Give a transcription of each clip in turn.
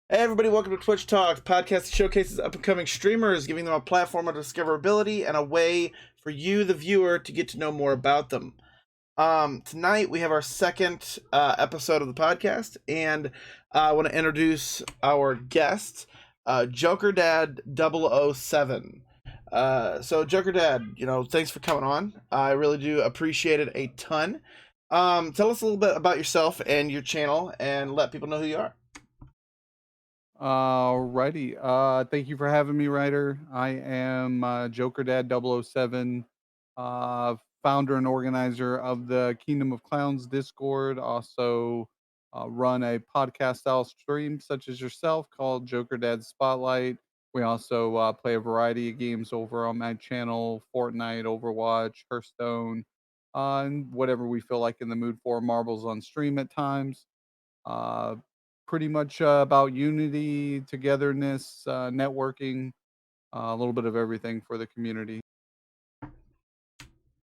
Hey everybody, welcome to Twitch Talks, podcast that showcases up and coming streamers, giving them a platform of discoverability and a way for you, the viewer, to get to know more about them. Tonight we have our second episode of the podcast, and I want to introduce our guest, Jokerdad007. So Jokerdad, thanks for coming on. I really do appreciate it a ton. Tell us a little bit about yourself and your channel, and let people know who you are. Alrighty. Thank you for having me, Ryder. I am Jokerdad007, founder and organizer of the Kingdom of Clowns Discord. Also, run a podcast style stream such as yourself called Joker Dad Spotlight. We also play a variety of games over on my channel: Fortnite, Overwatch, Hearthstone, and whatever we feel like in the mood for. Marbles on stream at times. Uh, Pretty much about unity, togetherness, networking, a little bit of everything for the community.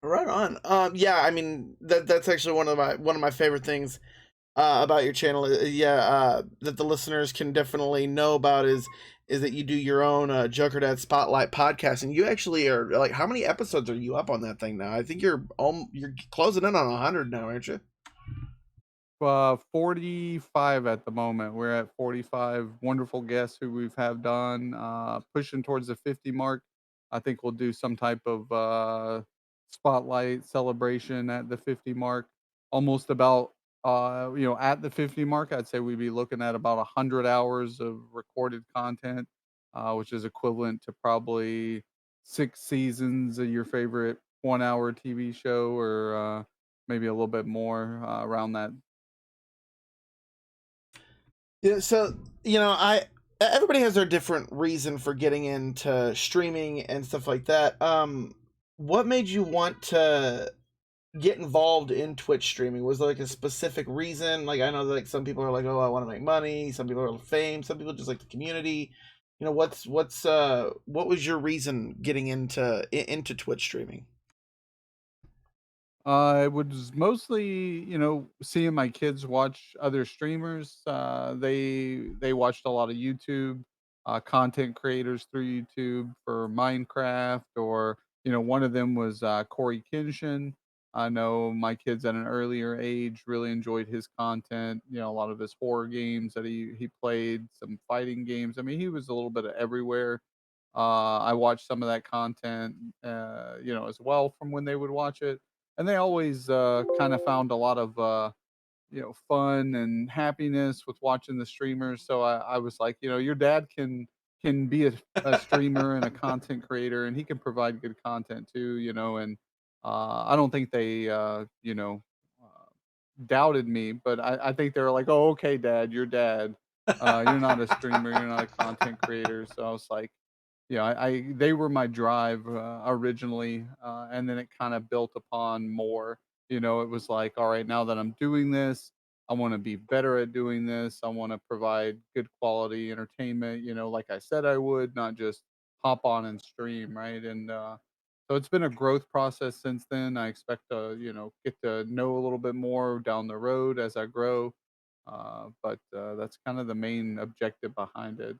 Right on. Yeah, I mean that's actually one of my favorite things about your channel. That the listeners can definitely know about is that you do your own Joker Dad Spotlight podcast, and you actually are like, how many episodes are you up on that thing now? I think you're closing in on 100 now, aren't you? 45 at the moment. We're at 45 wonderful guests who we've have done, pushing towards the 50 mark. I think we'll do some type of spotlight celebration at the 50 mark. Almost about at the 50 mark, I'd say we'd be looking at about 100 hours of recorded content, which is equivalent to probably 6 seasons of your favorite 1 hour TV show, or maybe a little bit more around that. Yeah, so I everybody has their different reason for getting into streaming and stuff like that. What made you want to get involved in Twitch streaming? Was there like a specific reason? Like I know that like some people are like, oh, I want to make money. Some people are fame. Some people just like the community. What was your reason getting into Twitch streaming? It was mostly, seeing my kids watch other streamers. They watched a lot of YouTube, content creators through YouTube for Minecraft, or one of them was Corey Kinshin. I know my kids at an earlier age really enjoyed his content. A lot of his horror games that he played, some fighting games. I mean, he was a little bit of everywhere. I watched some of that content, as well from when they would watch it, and they always kind of found a lot of fun and happiness with watching the streamers. So I was like, your dad can be a streamer and a content creator, and he can provide good content too. And I don't think they doubted me, but I think they were like, oh, okay, dad, you're dad. You're not a streamer, you're not a content creator. So I was like, yeah, I they were my drive, originally, and then it kinda built upon more. It was like, "All right, now that I'm doing this, I wanna be better at doing this. I wanna provide good quality entertainment, like I said I would, not just hop on and stream," right? And, so it's been a growth process since then. I expect to, get to know a little bit more down the road as I grow. But that's kind of the main objective behind it.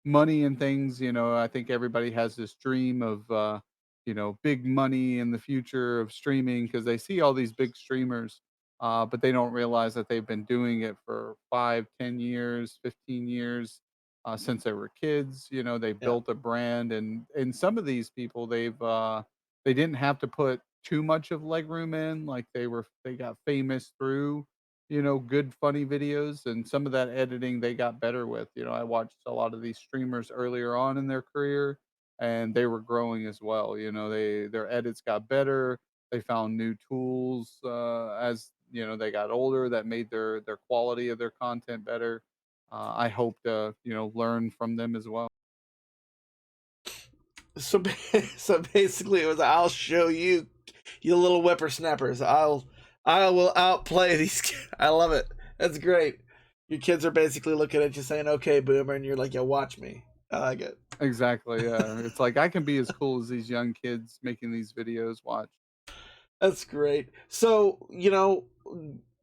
Money and things. I think everybody has this dream of big money in the future of streaming, because they see all these big streamers, but they don't realize that they've been doing it for 5, 10 years, 15 years, since they were kids. They Yeah. built a brand, and some of these people, they didn't have to put too much of leg room in. Like, they got famous through good funny videos, and some of that editing they got better with. I watched a lot of these streamers earlier on in their career, and they were growing as well. Their edits got better. They found new tools, as they got older, that made their quality of their content better. I hope to learn from them as well. So so basically, it was, I'll show you, you little whippersnappers. I will outplay these. I love it. That's great. Your kids are basically looking at you saying, "Okay, boomer," and you're like, "Yeah, watch me." I like it. Exactly, yeah. It's like I can be as cool as these young kids making these videos. Watch. That's great. So,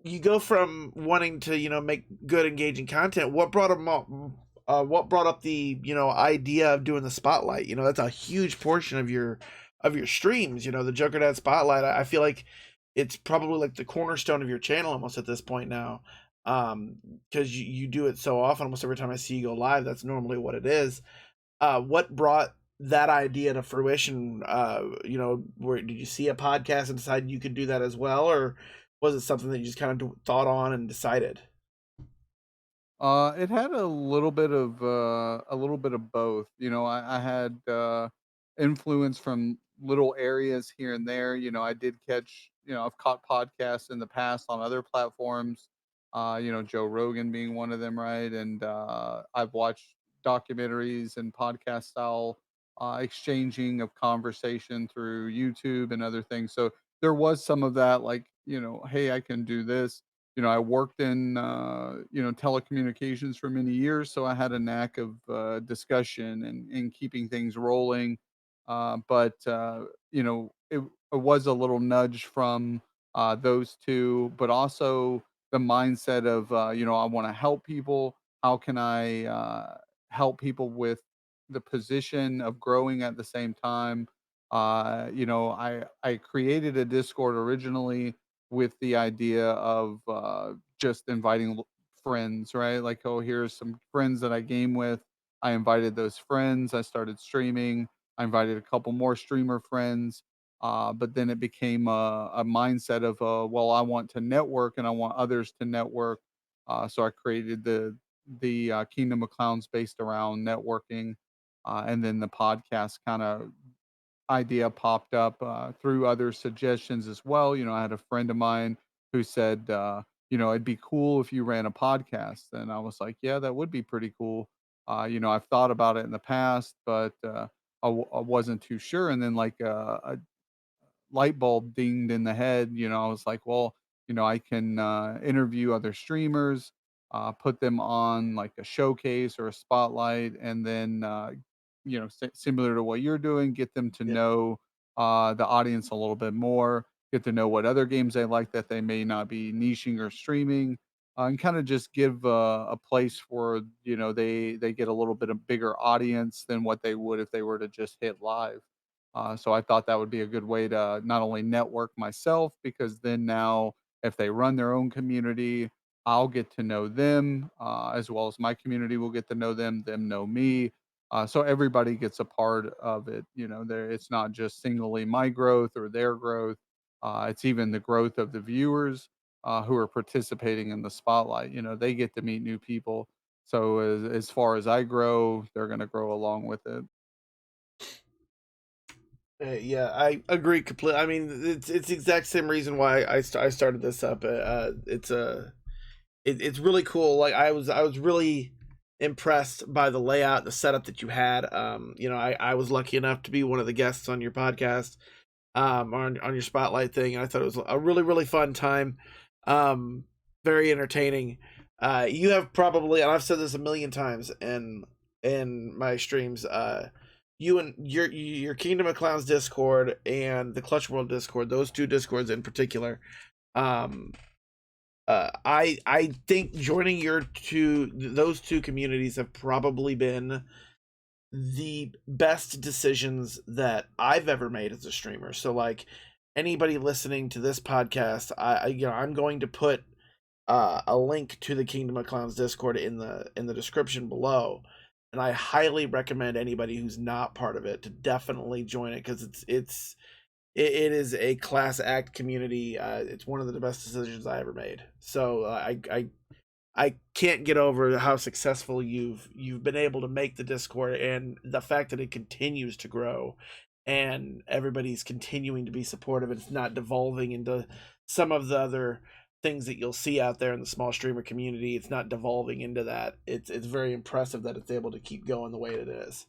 you go from wanting to, make good engaging content. What brought up the, idea of doing the spotlight? That's a huge portion of your streams. The Joker Dad spotlight. I feel like it's probably like the cornerstone of your channel almost at this point now. Because you do it so often, almost every time I see you go live, that's normally what it is. What brought that idea to fruition? Where did you see a podcast and decide you could do that as well, or was it something that you just kind of thought on and decided? It had a little bit of both. You know, I had influence from little areas here and there. You know, I did catch. You know, I've caught podcasts in the past on other platforms. You know, Joe Rogan being one of them, right? And I've watched documentaries and podcast style exchanging of conversation through YouTube and other things. So there was some of that, like, you know, hey, I can do this. You know, I worked in, you know, telecommunications for many years, so I had a knack of discussion and keeping things rolling. But you know, it was a little nudge from those two, but also the mindset of, you know, I want to help people. How can I help people with the position of growing at the same time? You know, I created a Discord originally with the idea of just inviting friends, right? Like, oh, here's some friends that I game with. I invited those friends. I started streaming. I invited a couple more streamer friends. But then it became a mindset of, well, I want to network and I want others to network. So I created the Kingdom of Clowns based around networking, and then the podcast kind of idea popped up through other suggestions as well. You know, I had a friend of mine who said, you know, it'd be cool if you ran a podcast. And I was like, yeah, that would be pretty cool. You know, I've thought about it in the past, but I wasn't too sure. And then, like, a light bulb dinged in the head. You know, I was like, well, you know, I can interview other streamers, put them on like a showcase or a spotlight, and then, you know, similar to what you're doing, get them to Yeah. know the audience a little bit more, get to know what other games they like that they may not be niching or streaming. And kind of just give a place for, you know, they get a little bit of bigger audience than what they would if they were to just hit live. So I thought that would be a good way to not only network myself, because then now if they run their own community, I'll get to know them, as well as my community will get to know them know me. So everybody gets a part of it. You know, there it's not just singly my growth or their growth. It's even the growth of the viewers who are participating in the spotlight. You know, they get to meet new people. So as far as I grow, they're going to grow along with it. Yeah, I agree completely. I mean, it's the exact same reason why I started this up. It's really cool. Like I was really impressed by the layout, the setup that you had. I was lucky enough to be one of the guests on your podcast, on your spotlight thing, and I thought it was a really really fun time, um, very entertaining. You have probably, and I've said this a million times in my streams. You and your Kingdom of Clowns Discord and the Clutch World Discord, those two Discords in particular. Um, I think joining those two communities have probably been the best decisions that I've ever made as a streamer. So like anybody listening to this podcast, I'm going to put a link to the Kingdom of Clowns Discord in the description below, and I highly recommend anybody who's not part of it to definitely join it because it is a class act community. It's one of the best decisions I ever made. So I can't get over how successful you've been able to make the Discord and the fact that it continues to grow and everybody's continuing to be supportive. It's not devolving into some of the other things that you'll see out there in the small streamer community. It's not devolving into that. It's very impressive that it's able to keep going the way it is.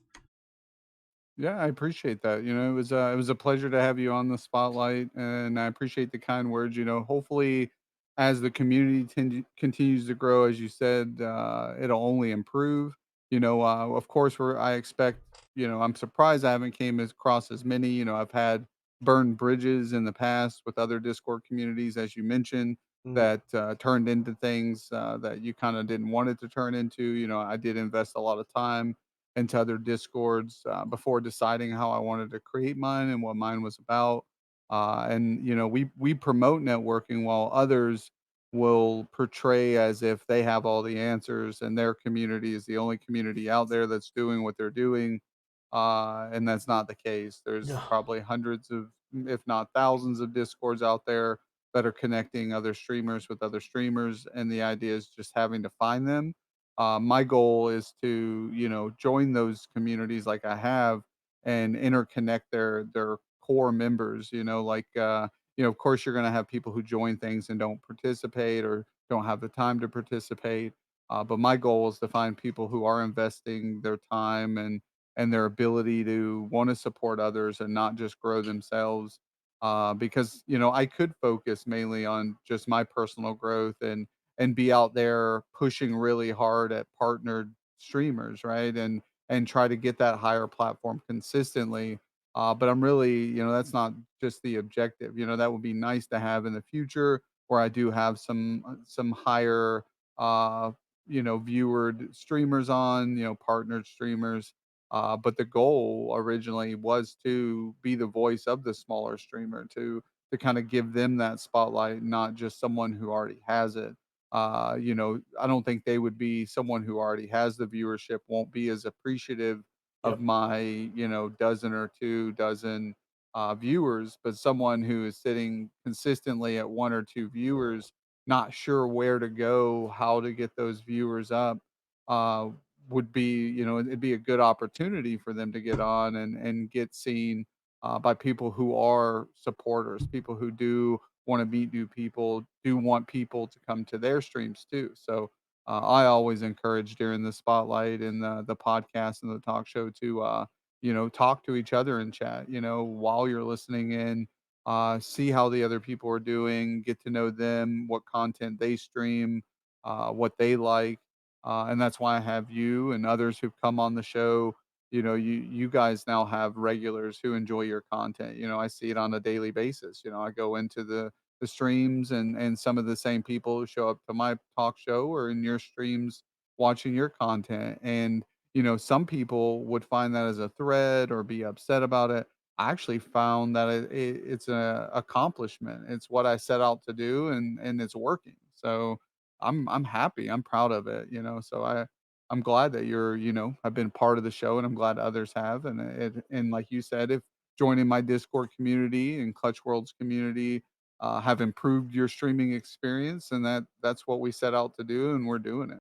Yeah, I appreciate that. You know, it was a pleasure to have you on the spotlight, and I appreciate the kind words. You know, hopefully, as the community continues to grow, as you said, it'll only improve. You know, of course, I expect. You know, I'm surprised I haven't came across as many. You know, I've had burned bridges in the past with other Discord communities, as you mentioned. Mm, that turned into things that you kind of didn't want it to turn into. I did invest a lot of time into other discords before deciding how I wanted to create mine and what mine was about. And we promote networking while others will portray as if they have all the answers and their community is the only community out there that's doing what they're doing. And that's not the case. There's no. probably hundreds of, if not thousands of discords out there that are connecting other streamers with other streamers, and the idea is just having to find them. My goal is to, join those communities like I have and interconnect their core members. Of course, you're going to have people who join things and don't participate or don't have the time to participate. But my goal is to find people who are investing their time and their ability to want to support others and not just grow themselves because I could focus mainly on just my personal growth and be out there pushing really hard at partnered streamers, right? And try to get that higher platform consistently. But I'm really, that's not just the objective. That would be nice to have in the future where I do have some higher uh viewered streamers on, partnered streamers but the goal originally was to be the voice of the smaller streamer, to kind of give them that spotlight, not just someone who already has it. I don't think they would be someone who already has the viewership won't be as appreciative of Yep. my, dozen or two dozen viewers, but someone who is sitting consistently at one or two viewers, not sure where to go, how to get those viewers up. Uh, would be, it'd be a good opportunity for them to get on and get seen by people who are supporters, people who do want to meet new people, do want people to come to their streams too. So I always encourage during the spotlight and the podcast and the talk show to talk to each other in chat. While you're listening in, see how the other people are doing, get to know them, what content they stream, what they like and that's why I have you and others who've come on the show. You guys now have regulars who enjoy your content. I see it on a daily basis. I go into the streams and some of the same people who show up to my talk show or in your streams watching your content. And some people would find that as a threat or be upset about it. I actually found that it's an accomplishment. It's what I set out to do, and it's working. So I'm happy. I'm proud of it, so I'm glad that you're, have been part of the show and I'm glad others have. And like you said, if joining my Discord community and Clutch World's community have improved your streaming experience and that's what we set out to do and we're doing it.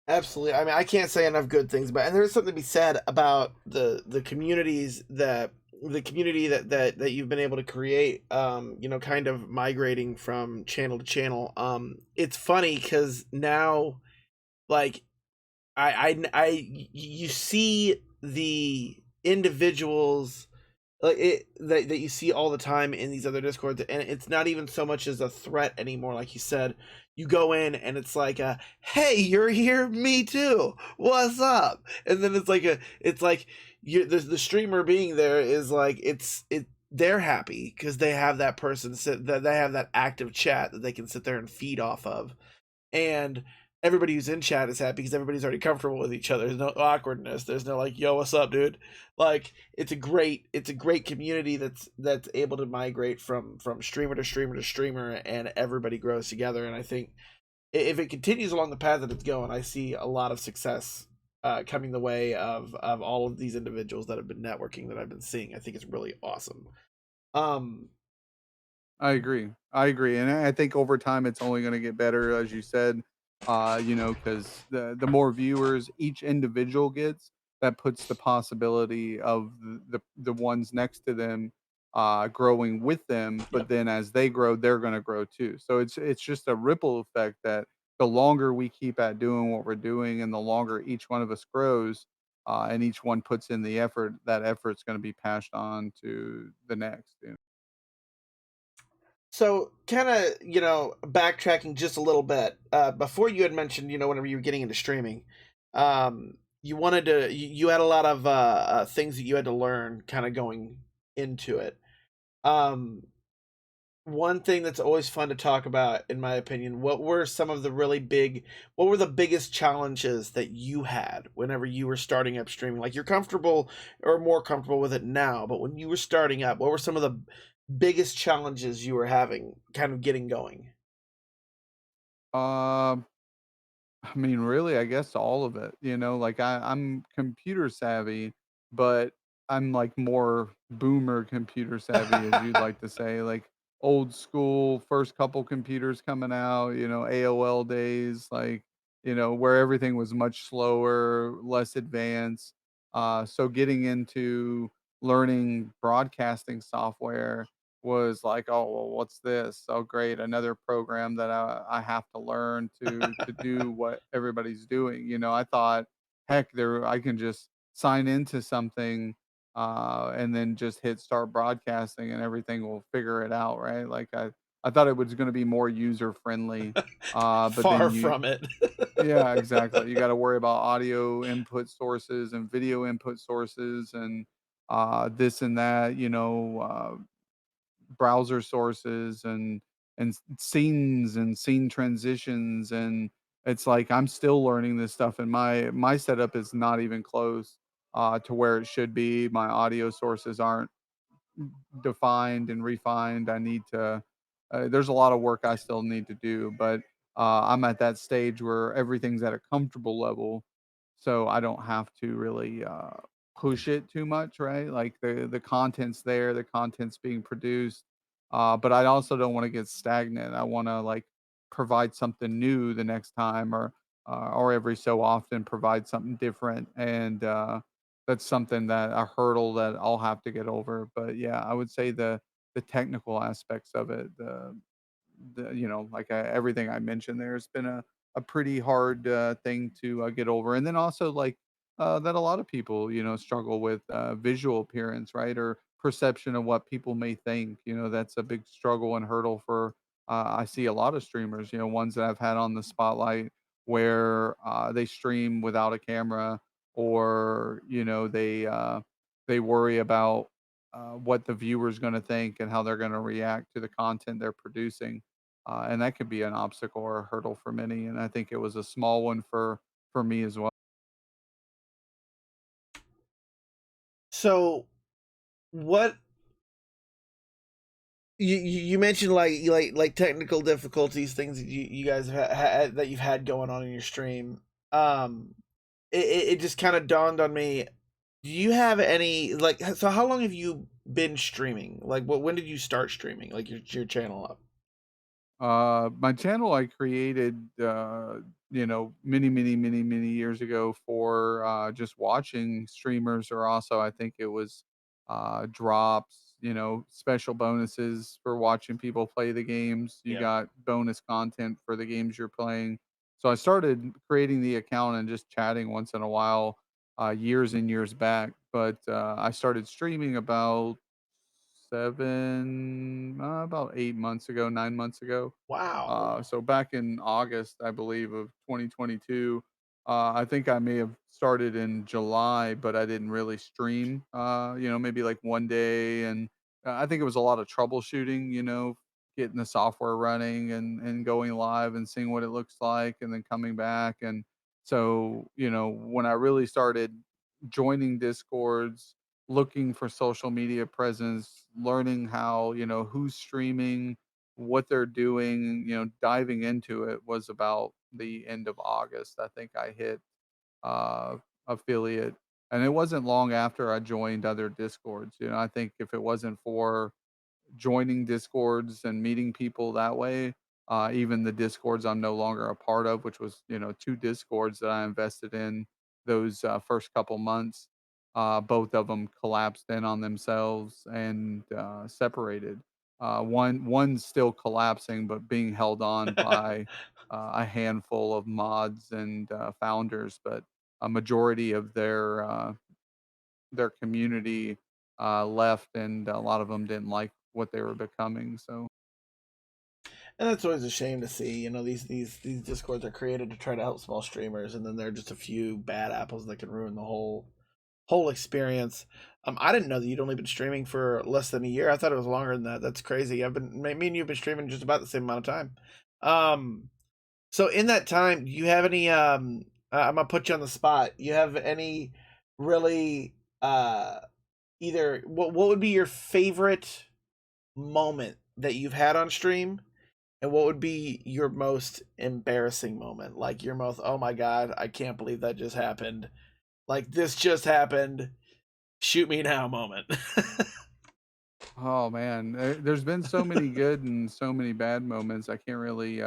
Absolutely. I mean, I can't say enough good things about, and there's something to be said about the communities that the community that you've been able to create. Kind of migrating from channel to channel. It's funny because now, like, you see the individuals like that you see all the time in these other discords, and it's not even so much as a threat anymore. Like you said, you go in and it's like hey, you're here, me too, what's up? And then it's like the streamer being there is like they're happy because they have that person that they have that active chat that they can sit there and feed off of, and everybody who's in chat is happy because everybody's already comfortable with each other. There's no awkwardness. There's no like, yo, what's up, dude? Like it's a great community that's able to migrate from streamer to streamer to streamer, and everybody grows together. And I think if it continues along the path that it's going, I see a lot of success coming the way of all of these individuals that have been networking that I've been seeing. I think it's really awesome. Um, I agree. I agree, and I think over time it's only going to get better, as you said. Because the more viewers each individual gets, that puts the possibility of the ones next to them growing with them. But yep. then as they grow, they're going to grow too. So it's just a ripple effect that the longer we keep at doing what we're doing, and the longer each one of us grows, and each one puts in the effort, that effort's going to be passed on to the next. So, kind of, backtracking just a little bit. Before you had mentioned, whenever you were getting into streaming, you wanted to, you had a lot of things that you had to learn, kind of going into it. Um, one thing that's always fun to talk about, in my opinion. What were some of the really big, what were the biggest challenges that you had whenever you were starting up streaming? Like, you're comfortable or more comfortable with it now, but when you were starting up, what were some of the biggest challenges you were having kind of getting going? Um, I mean, really, I guess all of it, you know, like I'm computer savvy, but I'm like more boomer computer savvy, as you'd like to say, like old school, first couple computers coming out, you know, AOL days, like, you know, where everything was much slower, less advanced. So getting into learning broadcasting software was like, "Oh, well, what's this? Oh, great, another program that I have to learn to do what everybody's doing." You know, I thought, heck, there I can just sign into something, and then just hit start broadcasting, and everything will figure it out, right? Like I thought it was going to be more user friendly, but Far then you, from it. yeah, exactly. You got to worry about audio input sources and video input sources and this and that. You know. Browser sources and scenes and scene transitions, and it's like I'm still learning this stuff, and my setup is not even close to where it should be. My audio sources aren't defined and refined. I need to there's a lot of work I still need to do, but I'm at that stage where everything's at a comfortable level, so I don't have to really push it too much, right? Like the content's there, the content's being produced, but I also don't want to get stagnant. I want to like provide something new the next time, or every so often provide something different, and that's something that a hurdle that I'll have to get over. But yeah, I would say the technical aspects of it, the you know, like everything I mentioned there has been a pretty hard thing to get over. And then also like that a lot of people, you know, struggle with visual appearance, right? Or perception of what people may think. You know, that's a big struggle and hurdle for I see a lot of streamers, you know, ones that I've had on the spotlight where they stream without a camera, or you know they worry about what the viewer's going to think and how they're going to react to the content they're producing, and that could be an obstacle or a hurdle for many. And I think it was a small one for me as well. So, what you mentioned, like technical difficulties, things that you guys have had that you've had going on in your stream. Um, it just kind of dawned on me. Do you have any, like, so how long have you been streaming? Like, what, when did you start streaming? Like, your channel up? My channel I created, you know, many years ago for just watching streamers, or also I think it was drops, you know, special bonuses for watching people play the games. You Yeah. got bonus content for the games you're playing. So I started creating the account and just chatting once in a while, years and years back. But I started streaming about about 8 months ago, 9 months ago. Wow. So back in August, I believe, of 2022, I think I may have started in July, but I didn't really stream. You know, maybe like one day, and I think it was a lot of troubleshooting. You know, getting the software running and going live and seeing what it looks like, and then coming back. And so, you know, when I really started joining discords, looking for social media presence, learning how, you know, who's streaming, what they're doing, you know, diving into it was about the end of August. I think I hit uh affiliate, and it wasn't long after I joined other discords. You know, I think if it wasn't for joining discords and meeting people that way, even the discords I'm no longer a part of, which was, you know, two discords that I invested in those first couple months, both of them collapsed in on themselves and separated. One's still collapsing, but being held on by a handful of mods and founders, but a majority of their community left, and a lot of them didn't like what they were becoming. So And that's always a shame to see. You know, these discords are created to try to help small streamers, and then there are just a few bad apples that can ruin the whole experience. I didn't know that you'd only been streaming for less than a year. I thought it was longer than that. That's crazy. Me and you've been streaming just about the same amount of time. Um, so in that time, do you have any? I'm gonna put you on the spot. You have any really either what would be your favorite moment that you've had on stream, and what would be your most embarrassing moment? Like your most, oh my god, I can't believe that just happened. Like this just happened. Shoot me now moment. Oh man, there's been so many good and so many bad moments. I can't really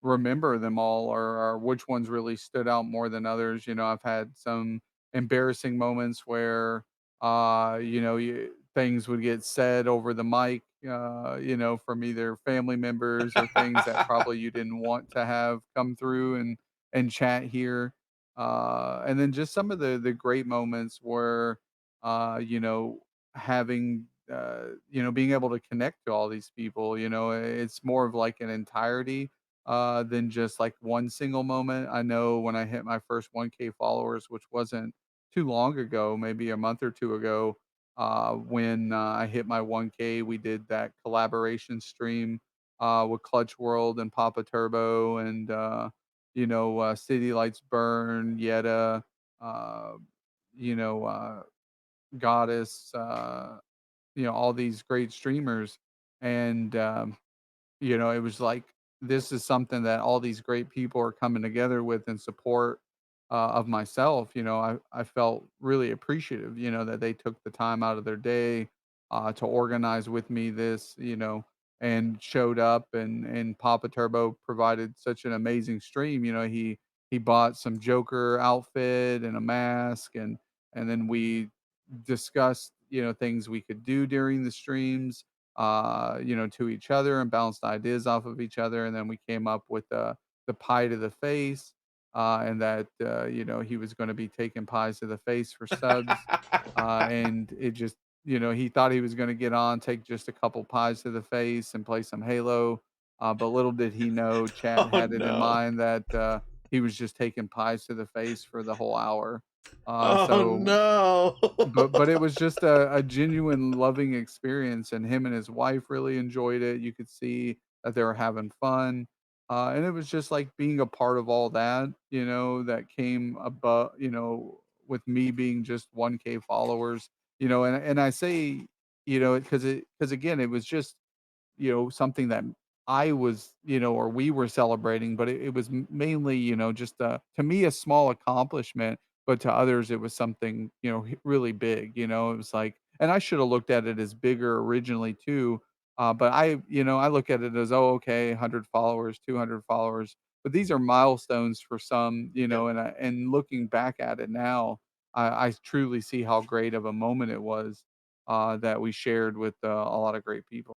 remember them all, or which ones really stood out more than others. I've had some embarrassing moments where things would get said over the mic, from either family members or things that probably you didn't want to have come through and chat here. And then just some of the great moments where having being able to connect to all these people, it's more of like an entirety than just like one single moment. I know when I hit my first 1K followers, which wasn't too long ago, maybe a month or two ago, when I hit my 1K, we did that collaboration stream with Clutch World and Papa Turbo and City Lights Burn, Yetta, uh, you know, uh, Goddess, all these great streamers. And it was like this is something that all these great people are coming together with in support of myself. I felt really appreciative, that they took the time out of their day to organize with me this, and showed up, and Papa Turbo provided such an amazing stream. He bought some Joker outfit and a mask, and then we discussed, things we could do during the streams, to each other, and bounced ideas off of each other. And then we came up with the pie to the face, and that he was going to be taking pies to the face for subs, and it just he thought he was going to get on, take just a couple pies to the face, and play some Halo. But little did he know, Chad Oh had it in no. mind that he was just taking pies to the face for the whole hour. Oh So no. but it was just a genuine loving experience, and him and his wife really enjoyed it. You could see that they were having fun, and it was just like being a part of all that, that came above, with me being just 1K followers, and I say, because again, it was just something that I was, or we were celebrating, but it was mainly, just to me, a small accomplishment, but to others, it was something, really big. It was like, and I should have looked at it as bigger originally too. But I look at it as, oh, okay, 100 followers, 200 followers, but these are milestones for some, Yep. and looking back at it now, I truly see how great of a moment it was that we shared with a lot of great people.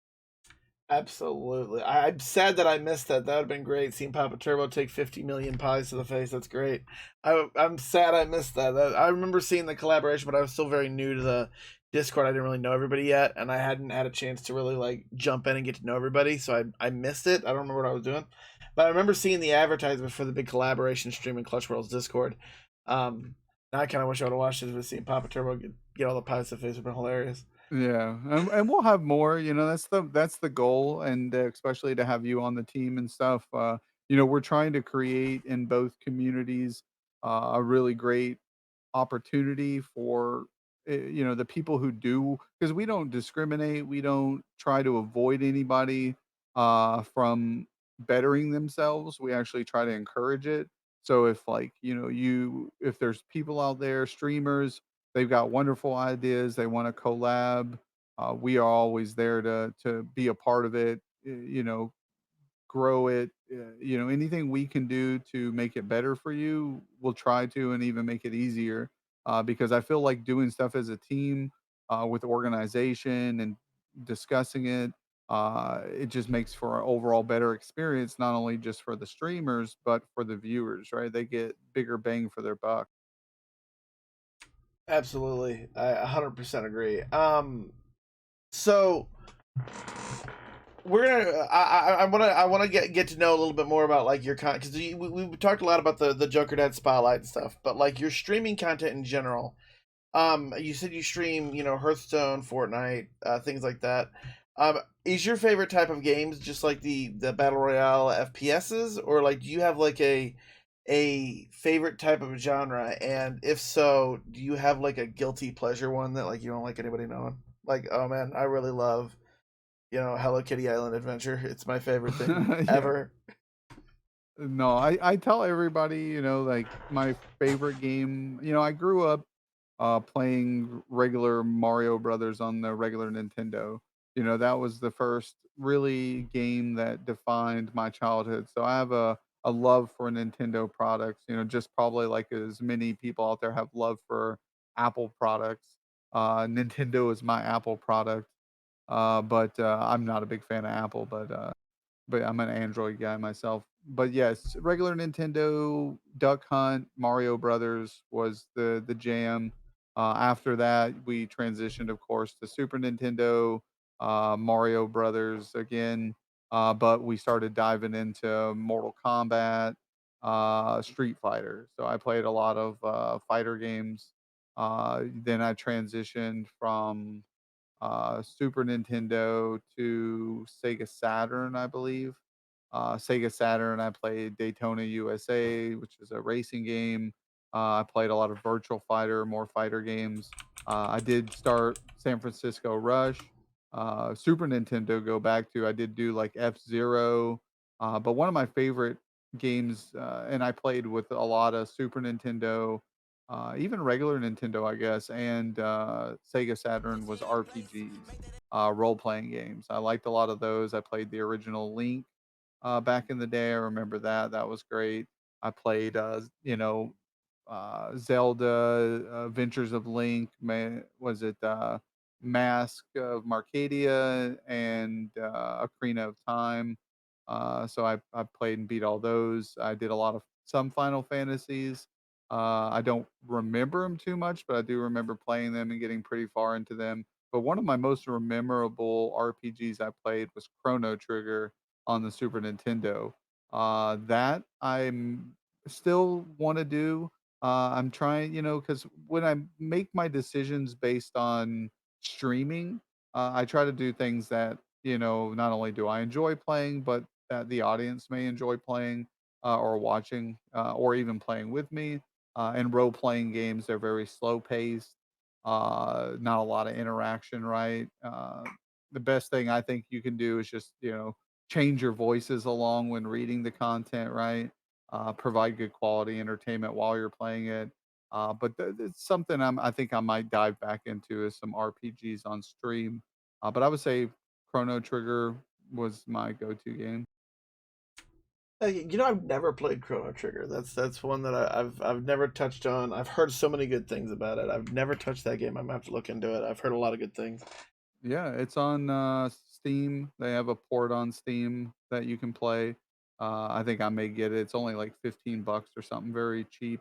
Absolutely. I'm sad that I missed that. That would have been great. Seeing Papa Turbo take 50 million pies to the face. That's great. I'm sad I missed that. I remember seeing the collaboration, but I was still very new to the Discord. I didn't really know everybody yet, and I hadn't had a chance to really like jump in and get to know everybody. So I missed it. I don't remember what I was doing, but I remember seeing the advertisement for the big collaboration stream in Clutch World's Discord. Now I kind of wish I would have watched it. But seeing Papa Turbo get all the pies to the face would have been hilarious. Yeah, and we'll have more. That's the goal, and especially to have you on the team and stuff. We're trying to create in both communities a really great opportunity for the people who do, because we don't discriminate, we don't try to avoid anybody from bettering themselves. We actually try to encourage it. So if, like, if there's people out there, streamers, they've got wonderful ideas, they want to collab, we are always there to be a part of it, grow it. Anything we can do to make it better for you, we'll try to, and even make it easier. Because I feel like doing stuff as a team, with organization and discussing it, it just makes for an overall better experience, not only just for the streamers, but for the viewers, right? They get bigger bang for their buck. Absolutely. I 100% agree. So we're gonna. I want to get to know a little bit more about like your content, because we talked a lot about the Joker Dad spotlight and stuff, but like your streaming content in general. You said you stream, Hearthstone, Fortnite, things like that. Is your favorite type of games just like the battle royale FPSs, or like do you have like a favorite type of genre? And if so, do you have like a guilty pleasure one that like you don't like anybody knowing? Like, oh man, I really love, Hello Kitty Island Adventure. It's my favorite thing Yeah. ever. No, I tell everybody, like my favorite game, I grew up playing regular Mario Brothers on the regular Nintendo. That was the first really game that defined my childhood. So I have a love for Nintendo products, just probably like as many people out there have love for Apple products. Nintendo is my Apple product. But I'm not a big fan of Apple, but I'm an Android guy myself. But yes, regular Nintendo, Duck Hunt, Mario Brothers was the jam. After that, we transitioned, of course, to Super Nintendo, Mario Brothers again. But we started diving into Mortal Kombat, Street Fighter. So I played a lot of fighter games. Then I transitioned from Super Nintendo to Sega Saturn, I believe. Sega Saturn, I played Daytona USA, which is a racing game. I played a lot of Virtual Fighter, more fighter games. I did start San Francisco Rush. Super Nintendo, go back to, I did do like F Zero. But one of my favorite games, and I played with a lot of Super Nintendo, even regular Nintendo, I guess, and Sega Saturn was RPGs, role playing games. I liked a lot of those. I played the original Link back in the day. I remember that. That was great. I played, Zelda, Adventures of Link. Was it Mask of Marcadia and Ocarina of Time? So I played and beat all those. I did a lot of some Final Fantasies. I don't remember them too much, but I do remember playing them and getting pretty far into them. But one of my most memorable RPGs I played was Chrono Trigger on the Super Nintendo. That I'm still want to do. I'm trying, because when I make my decisions based on streaming, I try to do things that, not only do I enjoy playing, but that the audience may enjoy playing or watching or even playing with me. And role playing games, they're very slow paced, not a lot of interaction, right? The best thing I think you can do is just, change your voices along when reading the content, right? Provide good quality entertainment while you're playing it. But it's something I think I might dive back into is some RPGs on stream. But I would say Chrono Trigger was my go-to game. I've never played Chrono Trigger. That's one that I've never touched on. I've heard so many good things about it. I've never touched that game. I'm gonna have to look into it. I've heard a lot of good things. Yeah, it's on Steam. They have a port on Steam that you can play. I think I may get it. It's only like 15 bucks or something, very cheap.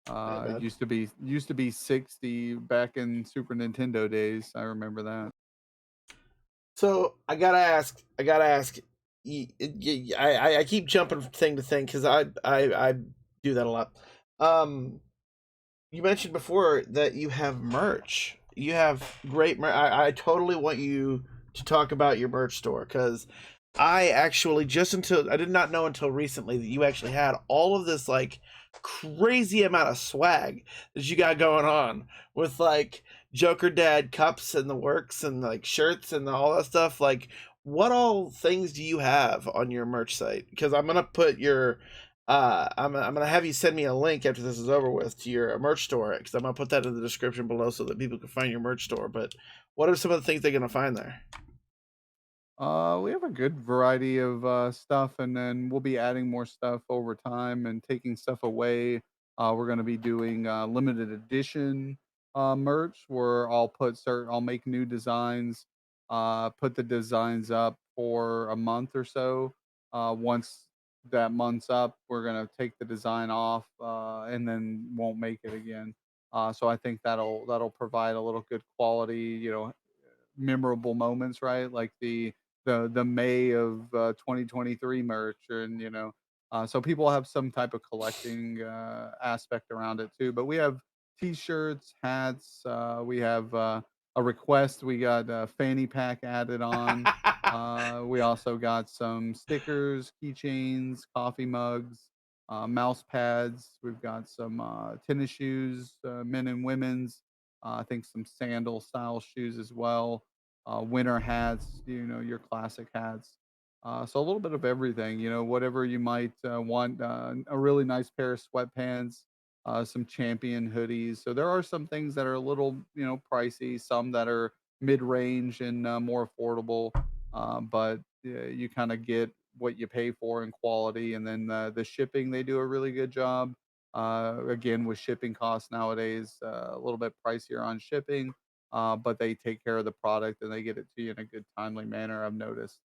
Not bad. Used to be 60 back in Super Nintendo days. I remember that. So I gotta ask. I keep jumping from thing to thing because I do that a lot. Um, you mentioned before that you have merch. You have great merch. I totally want you to talk about your merch store because I actually just until I did not know until recently that you actually had all of this like crazy amount of swag that you got going on with like Joker Dad cups and the works and like shirts and all that stuff. Like, what all things do you have on your merch site? Because I'm gonna put your I'm gonna have you send me a link after this is over with to your merch store because I'm gonna put that in the description below so that people can find your merch store. But what are some of the things they're gonna find there? We have a good variety of stuff, and then we'll be adding more stuff over time and taking stuff away. We're going to be doing limited edition merch where I'll make new designs, put the designs up for a month or so. Once that month's up, we're going to take the design off and then won't make it again. So I think that'll provide a little good quality, memorable moments, right? Like the May of 2023 merch, and so people have some type of collecting aspect around it too. But we have T-shirts, hats. We have a request. We got a fanny pack added on. We also got some stickers, keychains, coffee mugs, mouse pads. We've got some tennis shoes, men and women's. I think some sandal style shoes as well. Winter hats, your classic hats. So a little bit of everything, whatever you might want. A really nice pair of sweatpants, some Champion hoodies. So there are some things that are a little, pricey, some that are mid-range and more affordable. But you kind of get what you pay for in quality, and then the shipping they do a really good job. Again, with shipping costs nowadays, a little bit pricier on shipping, but they take care of the product and they get it to you in a good, timely manner. I've noticed.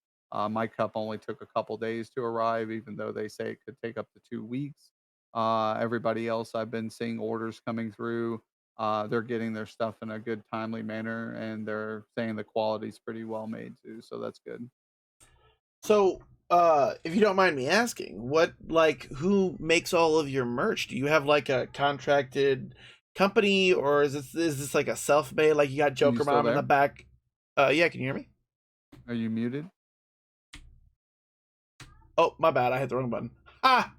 My cup only took a couple days to arrive, even though they say it could take up to 2 weeks. Everybody else I've been seeing orders coming through. They're getting their stuff in a good, timely manner, and they're saying the quality's pretty well made too. So that's good. So, if you don't mind me asking, who makes all of your merch? Do you have like a contracted company, or is this like a self-made? Like you got Are you Joker still Mom in the there? back? Yeah, can you hear me? Are you muted? Oh, my bad, I hit the wrong button. Ah,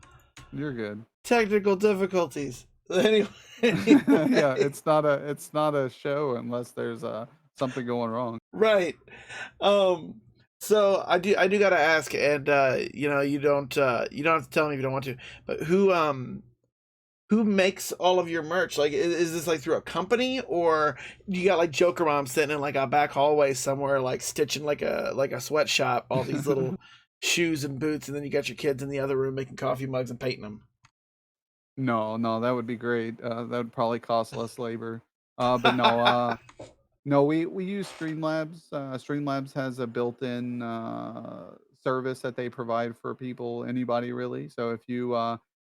You're good. technical difficulties. Anyway, Yeah, anyway, it's not a show unless there's something going wrong. right. Um, so I do gotta ask, and you don't have to tell me if you don't want to, but who makes all of your merch? Like, is this like through a company, or you got like Joker Mom sitting in like a back hallway somewhere, like stitching like a sweatshop, all these little shoes and boots, and then you got your kids in the other room making coffee mugs and painting them. No, no, that would be great. That would probably cost less labor. But no, no, we use Streamlabs. Streamlabs has a built-in service that they provide for people, anybody really. So if you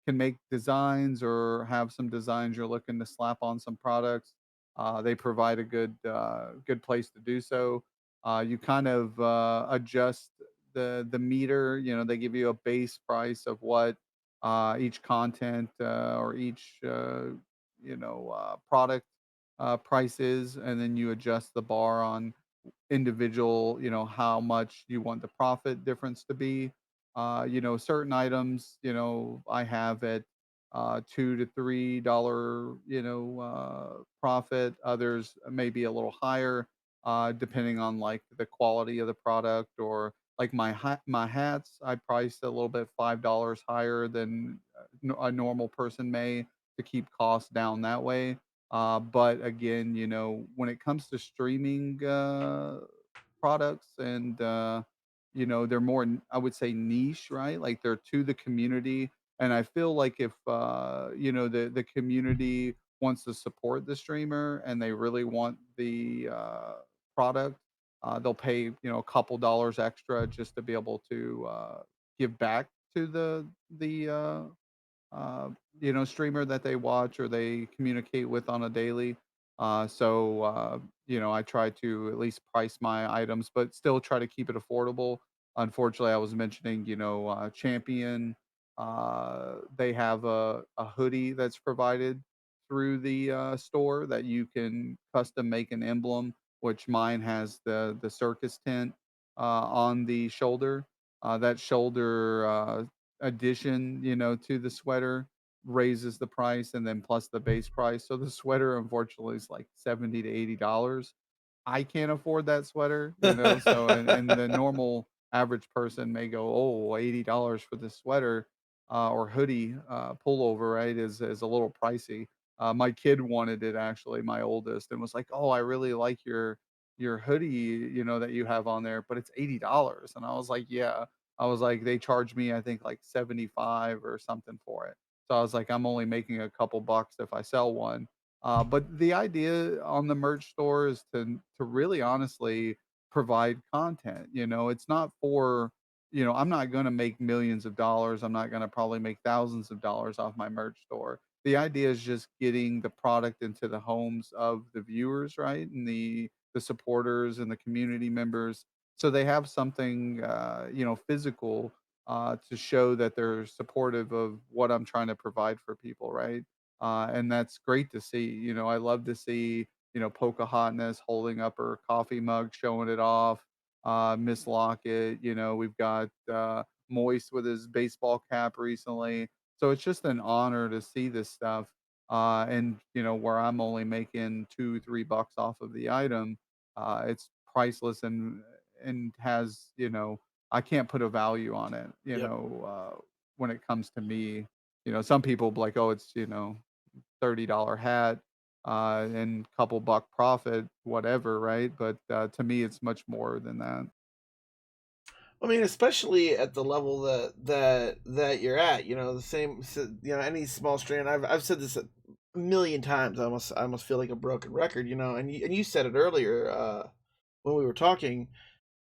can make designs or have some designs you're looking to slap on some products, they provide a good place to do so. You kind of adjust the meter. They give you a base price of what each content or each product prices, and then you adjust the bar on individual, how much you want the profit difference to be. Certain items, I have at $2 to $3, profit. Others may be a little higher, depending on like the quality of the product or like my hats. I priced a little bit $5 higher than a normal person may to keep costs down that way. But again, when it comes to streaming products and they're more I would say niche, right? Like they're to the community. And I feel like if the community wants to support the streamer and they really want the product, they'll pay a couple dollars extra just to be able to give back to the uh, streamer that they watch or they communicate with on a daily. I try to at least price my items, but still try to keep it affordable. Unfortunately, I was mentioning, Champion. They have a hoodie that's provided through the store that you can custom make an emblem, which mine has the circus tent on the shoulder. That shoulder addition, to the sweater raises the price and then plus the base price. So the sweater unfortunately is like 70 to $80. I can't afford that sweater, so and the normal average person may go, "Oh, $80 for this sweater or hoodie pullover, right, is a little pricey." My kid wanted it actually, my oldest, and was like, "Oh, I really like your hoodie, that you have on there, but it's $80." And I was like, "Yeah." I was like, "They charge me, I think, like 75 or something for it." So I was like, "I'm only making a couple bucks if I sell one." But the idea on the merch store is to really honestly provide content. It's not for, I'm not going to make millions of dollars. I'm not going to probably make thousands of dollars off my merch store. The idea is just getting the product into the homes of the viewers, right? And the supporters and the community members. So they have something physical to show that they're supportive of what I'm trying to provide for people, right? and that's great to see. I love to see Pocahontas holding up her coffee mug, showing it off. Miss Lockett, we've got Moist with his baseball cap recently. So it's just an honor to see this stuff. And where I'm only making 2, 3 bucks off of the item, it's priceless and has I can't put a value on it. Yep. When it comes to me, some people be like, oh, it's $30 hat and couple buck profit, whatever, right? But to me, it's much more than that. I mean, especially at the level that you're at, the same, any small strain. I've said this a million times. I almost feel like a broken record, and you said it earlier when we were talking.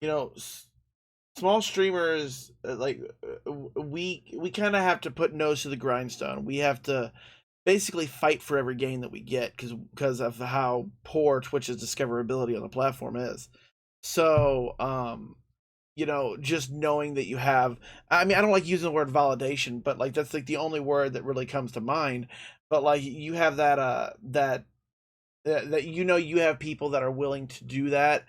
You know, small streamers we kind of have to put nose to the grindstone. We have to basically fight for every gain that we get because of how poor Twitch's discoverability on the platform is. So, just knowing that you have, I mean, I don't like using the word validation, but like that's like the only word that really comes to mind. But like you have that you have people that are willing to do that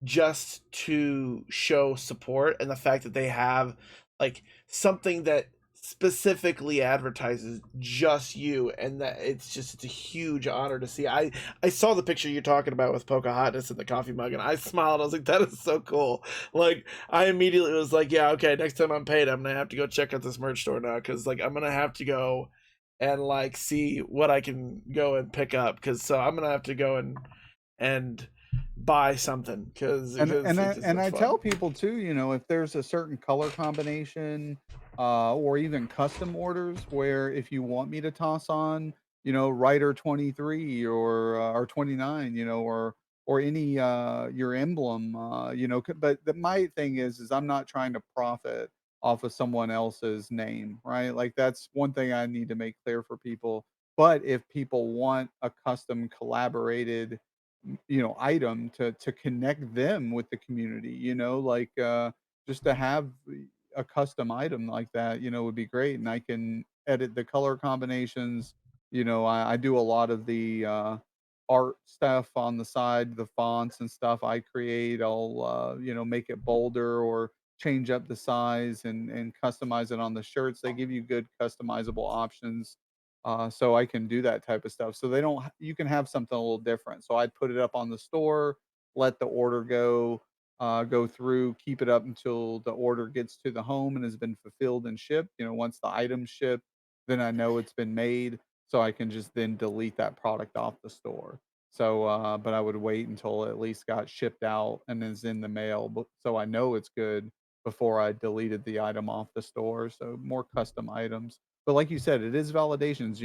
just to show support, and the fact that they have like something that specifically advertises just you, and that it's a huge honor to see. I saw the picture you're talking about with Pocahontas and the coffee mug, and I smiled. I was like, that is so cool. Like I immediately was like, yeah, okay, next time I'm paid, I'm gonna have to go check out this merch store now, because like I'm gonna have to go and like see what I can go and pick up, because so I'm gonna have to go and buy something, because And and it I just and looks I fun. tell people too, if there's a certain color combination, or even custom orders where if you want me to toss on, Rider 23 or 29, or any your emblem, but my thing is I'm not trying to profit off of someone else's name, right? Like that's one thing I need to make clear for people. But if people want a custom collaborated item to connect them with the community, like just to have a custom item like that, would be great. And I can edit the color combinations. I do a lot of the art stuff on the side, the fonts and stuff I create. I'll make it bolder or change up the size and customize it on the shirts. They give you good customizable options, so I can do that type of stuff. So they don't you can have something a little different. So I'd put it up on the store, let the order go through, keep it up until the order gets to the home and has been fulfilled and shipped. Once the item's shipped, then I know it's been made, so I can just then delete that product off the store. So, but I would wait until it at least got shipped out and is in the mail, so I know it's good before I deleted the item off the store. So more custom items. But like you said, it is validations,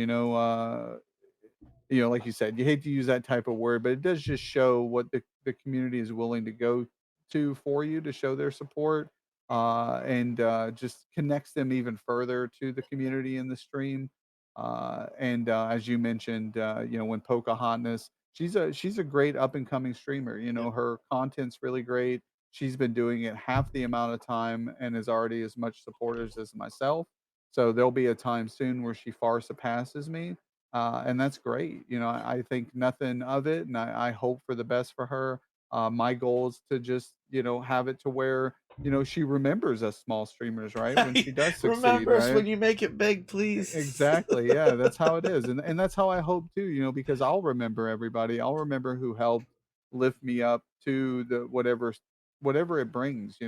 like you said, you hate to use that type of word, but it does just show what the community is willing to go to for you to show their support, and just connects them even further to the community in the stream. And as you mentioned, when Pocahontas, she's a great up and coming streamer. Yep. Her content's really great. She's been doing it half the amount of time and is already as much supporters as myself. So there'll be a time soon where she far surpasses me, and that's great. I think nothing of it, and I hope for the best for her. My goal is to just have it to where she remembers us small streamers, right? When she does succeed, Remember us right? when you make it big, please. Exactly. Yeah, that's how it is. And that's how I hope too, because I'll remember everybody. I'll remember who helped lift me up to the whatever it brings,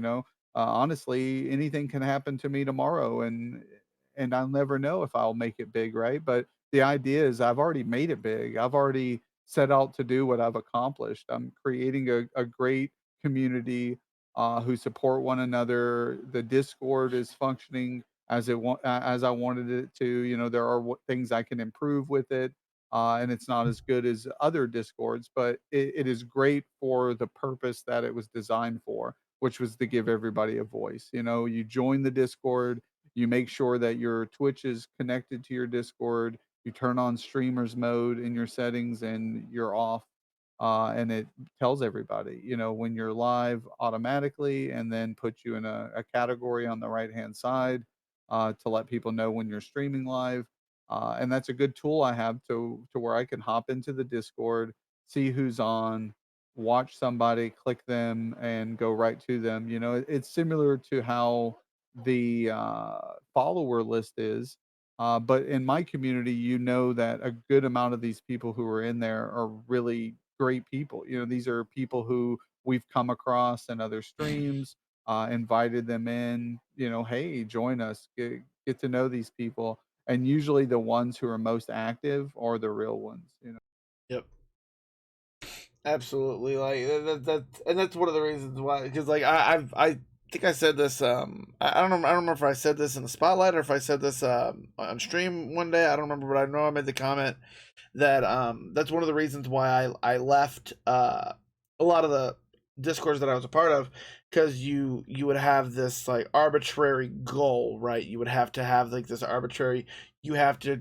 honestly, anything can happen to me tomorrow and I'll never know if I'll make it big, right? But the idea is I've already made it big. I've already set out to do what I've accomplished. I'm creating a great community who support one another. The Discord is functioning as I wanted it to. There are things I can improve with it, and it's not as good as other Discords, but it is great for the purpose that it was designed for, which was to give everybody a voice. You join the Discord, you make sure that your Twitch is connected to your Discord, you turn on streamers mode in your settings, and you're off. And it tells everybody, when you're live automatically, and then puts you in a category on the right hand side to let people know when you're streaming live. And that's a good tool I have to where I can hop into the Discord, see who's on, watch somebody, click them, and go right to them. It's similar to how the follower list is. But in my community, that a good amount of these people who are in there are really great people. These are people who we've come across in other streams, invited them in, hey, join us, get to know these people. And usually the ones who are most active are the real ones. Yep. Absolutely, like and that's one of the reasons why. Because like I think I said this. I don't remember if I said this in the spotlight or if I said this on stream one day. I don't remember, but I know I made the comment that that's one of the reasons why I left a lot of the discords that I was a part of, because you would have this like arbitrary goal, right? You would have to have like this arbitrary. You have to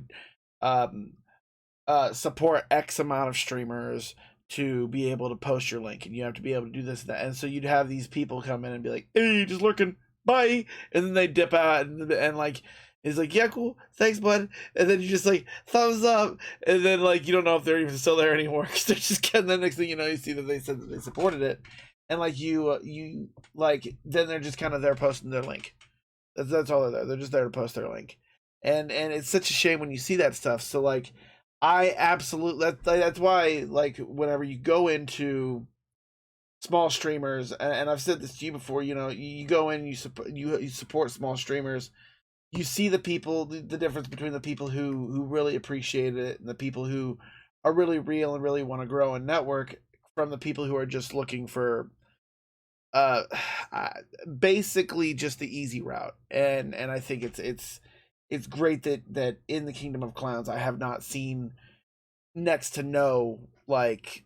um support X amount of streamers to be able to post your link, and you have to be able to do this and that. And so you'd have these people come in and be like, "Hey, just lurking, bye," and then they dip out, and like he's like, "Yeah, cool, thanks, bud," and then you just like thumbs up, and then like you don't know if they're even still there anymore because they're just getting. The next thing you know, you see that they said that they supported it, and like you like then they're just kind of there posting their link. That's all they're there. They're just there to post their link, and it's such a shame when you see that stuff. So like, I absolutely that's why like whenever you go into small streamers, and I've said this to you before, you go in, you support small streamers, you see the people, the difference between the people who really appreciate it and the people who are really real and really want to grow and network, from the people who are just looking for uh basically just the easy route. And I think it's great that in the Kingdom of Clowns I have not seen next to no like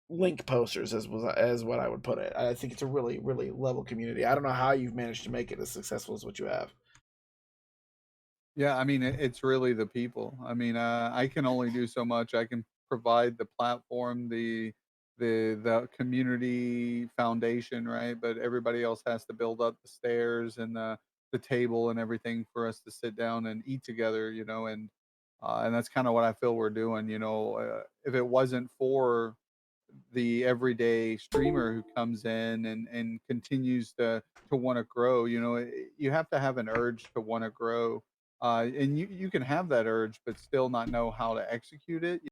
link posters, as what I would put it. I think it's a really really level community. I don't know how you've managed to make it as successful as what you have. Yeah, I mean, it's really the people. I mean, I can only do so much. I can provide the platform, the community foundation, right? But everybody else has to build up the stairs and the table and everything for us to sit down and eat together, and that's kind of what I feel we're doing. If it wasn't for the everyday streamer who comes in and continues to want to grow, you have to have an urge to want to grow, and you can have that urge but still not know how to execute it.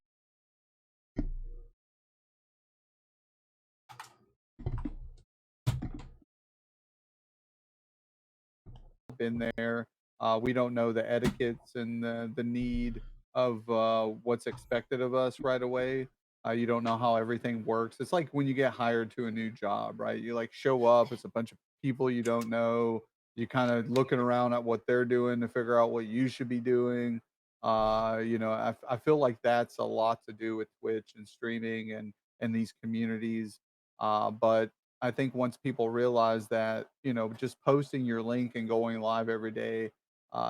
Been there. We don't know the etiquettes and the need of what's expected of us right away. You don't know how everything works. It's like when you get hired to a new job, right? You like show up, it's a bunch of people you don't know. You kind of looking around at what they're doing to figure out what you should be doing. I feel like that's a lot to do with Twitch and streaming and these communities. But I think once people realize that, just posting your link and going live every day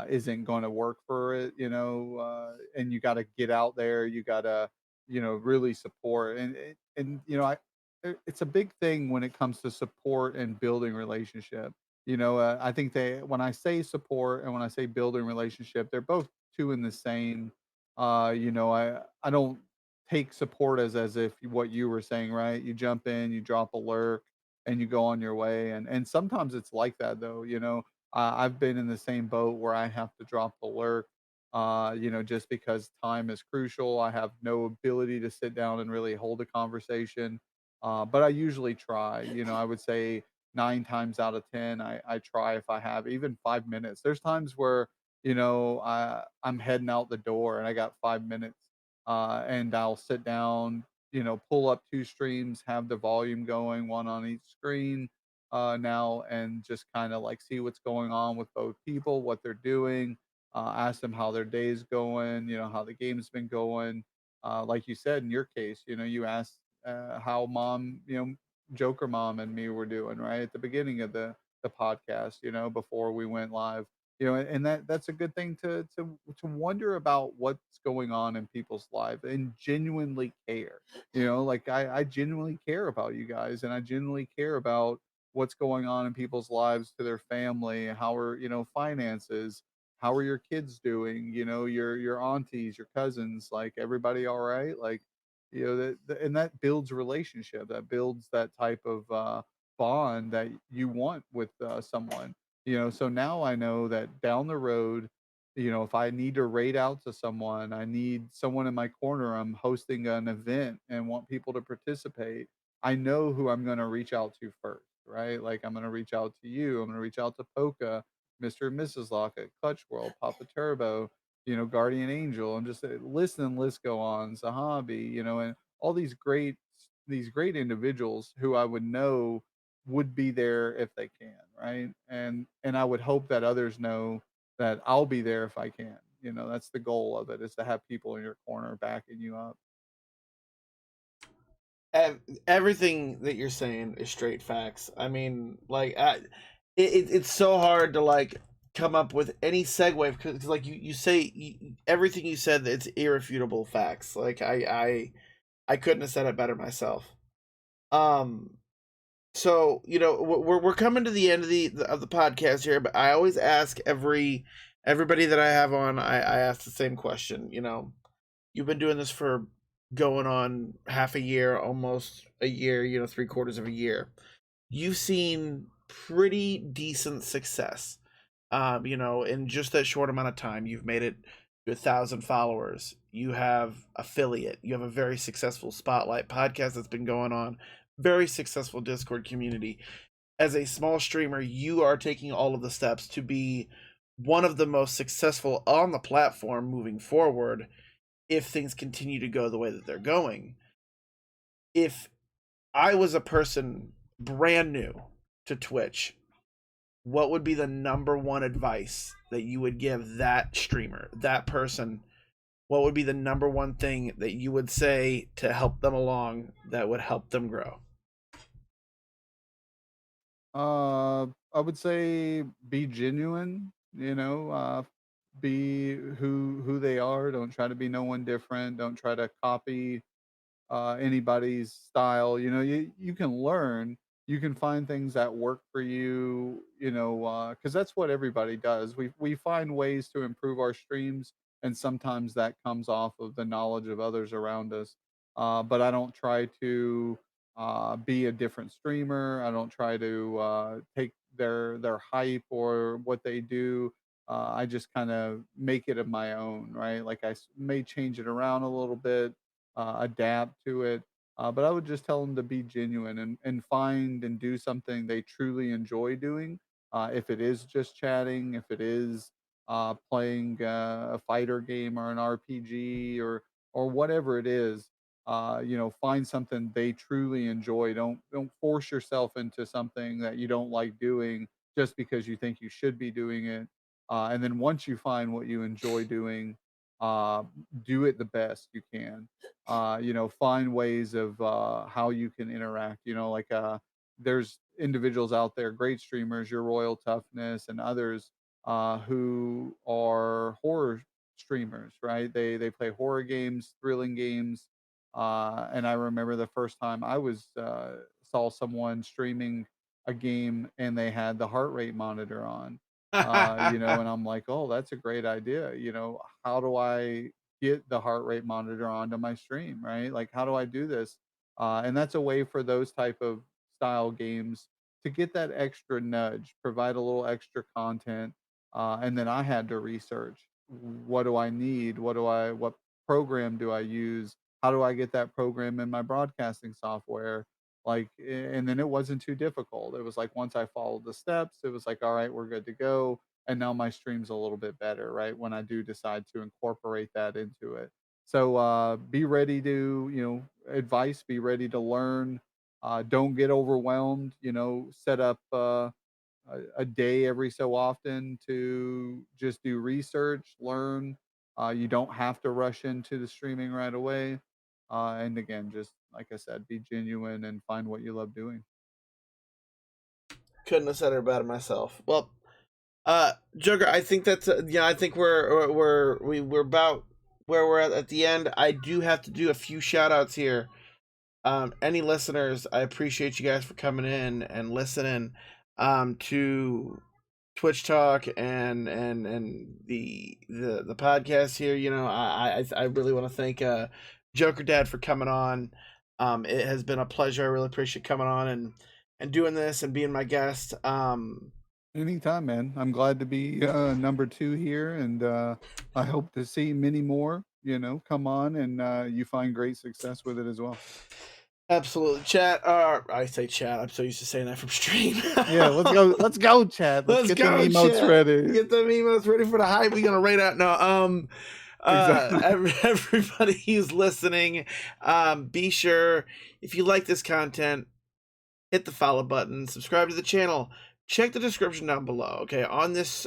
isn't going to work for it, and you got to get out there, you got to, really support. And it's a big thing when it comes to support and building relationship. I think when I say support and when I say building relationship, they're both two in the same. I don't take support as if what you were saying, right? You jump in, you drop a lurk, and you go on your way. And sometimes it's like that though. I've been in the same boat where I have to drop the lurk. Just because time is crucial. I have no ability to sit down and really hold a conversation. But I usually try. I would say 9 times out of 10, I try if I have even 5 minutes. There's times where I'm heading out the door and I got 5 minutes, and I'll sit down, pull up two streams, have the volume going, one on each screen now, and just kind of like see what's going on with both people, what they're doing, ask them how their day's going, how the game's been going. Like you said, in your case, you asked how mom, Joker mom and me were doing right at the beginning of the podcast, before we went live. And that's a good thing to wonder about what's going on in people's lives and genuinely care. Like I genuinely care about you guys, and I genuinely care about what's going on in people's lives, to their family, how are finances. how are your kids doing? You know, your aunties, your cousins, like everybody all right? Like, you know, and that builds relationship. That builds that type of bond that you want with someone. You know, so now I know that down the road, you know, if I need to rate out to someone, I need someone in my corner, I'm hosting an event and want people to participate, I know who I'm going to reach out to first, right? Like I'm going to reach out to you, I'm going to reach out to Polka, Mr. and Mrs. Lockett, Clutch World, Papa Turbo, you know, Guardian Angel. I'm just list and list go on, Zahabi, you know, and all these great individuals who I would know would be there if they can, right? And I would hope that others know that I'll be there if I can. You know, that's the goal of it, is to have people in your corner backing you up. Everything that you're saying is straight facts. I mean, like, it's so hard to like come up with any segue because, like, you say everything you said, it's irrefutable facts. Like, I couldn't have said it better myself. Um, so you know, we're coming to the end of the podcast here, but I always ask everybody that I have on, I ask the same question. You know, you've been doing this for going on half a year, almost a year, you know, three quarters of a year. You've seen pretty decent success. You know, in just that short amount of time, you've made it to 1,000 followers. You have affiliate. You have a very successful spotlight podcast that's been going on. Very successful Discord community. As a small streamer, you are taking all of the steps to be one of the most successful on the platform moving forward if things continue to go the way that they're going. If I was a person brand new to Twitch, what would be the number one advice that you would give that streamer, that person? What would be the number one thing that you would say to help them along that would help them grow? I would say be genuine, you know, be who they are. Don't try to be no one different. Don't try to copy anybody's style. You know, you can learn, you can find things that work for you. You know, because that's what everybody does. We find ways to improve our streams, and sometimes that comes off of the knowledge of others around us. But I don't try to be a different streamer. I don't try to take their hype or what they do. I just kind of make it of my own, right? Like may change it around a little bit, adapt to it. But I would just tell them to be genuine and find and do something they truly enjoy doing. If it is just chatting, if it is playing a fighter game or an RPG or whatever it is, you know, find something they truly enjoy. Don't force yourself into something that you don't like doing just because you think you should be doing it. And then once you find what you enjoy doing, uh, do it the best you can. You know, find ways of how you can interact. You know, like there's individuals out there, great streamers, your Royal Toughness and others, who are horror streamers, right? They play horror games, thrilling games. And I remember the first time I was saw someone streaming a game and they had the heart rate monitor on. You know, and I'm like, oh, that's a great idea. You know, how do I get the heart rate monitor onto my stream, right? Like, how do I do this? And that's a way for those type of style games to get that extra nudge, provide a little extra content. And then I had to research, what do I need? What program do I use? How do I get that program in my broadcasting software? Like, and then it wasn't too difficult. It was like once I followed the steps, it was like, all right, we're good to go. And now my stream's a little bit better, right? When I do decide to incorporate that into it. So be ready to, you know, advice, be ready to learn. Don't get overwhelmed, you know, set up a day every so often to just do research, learn. You don't have to rush into the streaming right away. And again, just like I said, be genuine and find what you love doing. Couldn't have said it better myself. Well, Joker, I think that's yeah. I think we're about where we're at the end. I do have to do a few shout outs here. Any listeners, I appreciate you guys for coming in and listening to Twitch Talk and the podcast here. You know, I really want to thank Joker Dad for coming on. It has been a pleasure. I really appreciate coming on and doing this and being my guest. Anytime, man. I'm glad to be number 2 here, and I hope to see many more. Come on, and you find great success with it as well. Absolutely, chat. I say chat. I'm so used to saying that from stream. Yeah, let's go, Chad. Let's get go, them emotes chat. ready. Get them emails ready for the hype. We're gonna rate out. No, Exactly. everybody who's listening, be sure if you like this content, hit the follow button, subscribe to the channel. Check the description down below. Okay, on this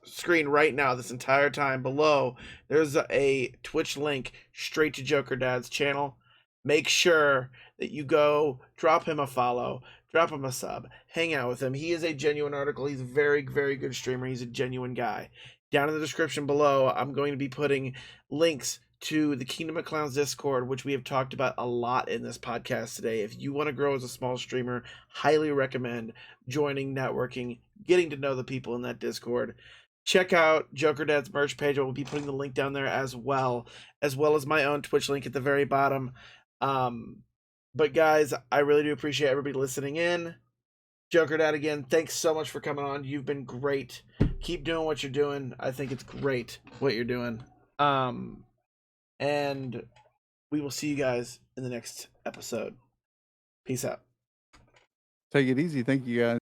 screen right now, this entire time below, there's a Twitch link straight to Joker Dad's channel. Make sure that you go drop him a follow, drop him a sub, hang out with him. He is a genuine article. He's a very, very good streamer. He's a genuine guy. Down in the description below, I'm going to be putting links to the Kingdom of Clowns Discord, which we have talked about a lot in this podcast today. If you want to grow as a small streamer, highly recommend joining, networking, getting to know the people in that Discord. Check out Joker Dad's merch page. I will be putting the link down there as well as my own Twitch link at the very bottom. But guys, I really do appreciate everybody listening in. Joker Dad, again, thanks so much for coming on. You've been great. Keep doing what you're doing. I think it's great what you're doing. And we will see you guys in the next episode. Peace out. Take it easy. Thank you, guys.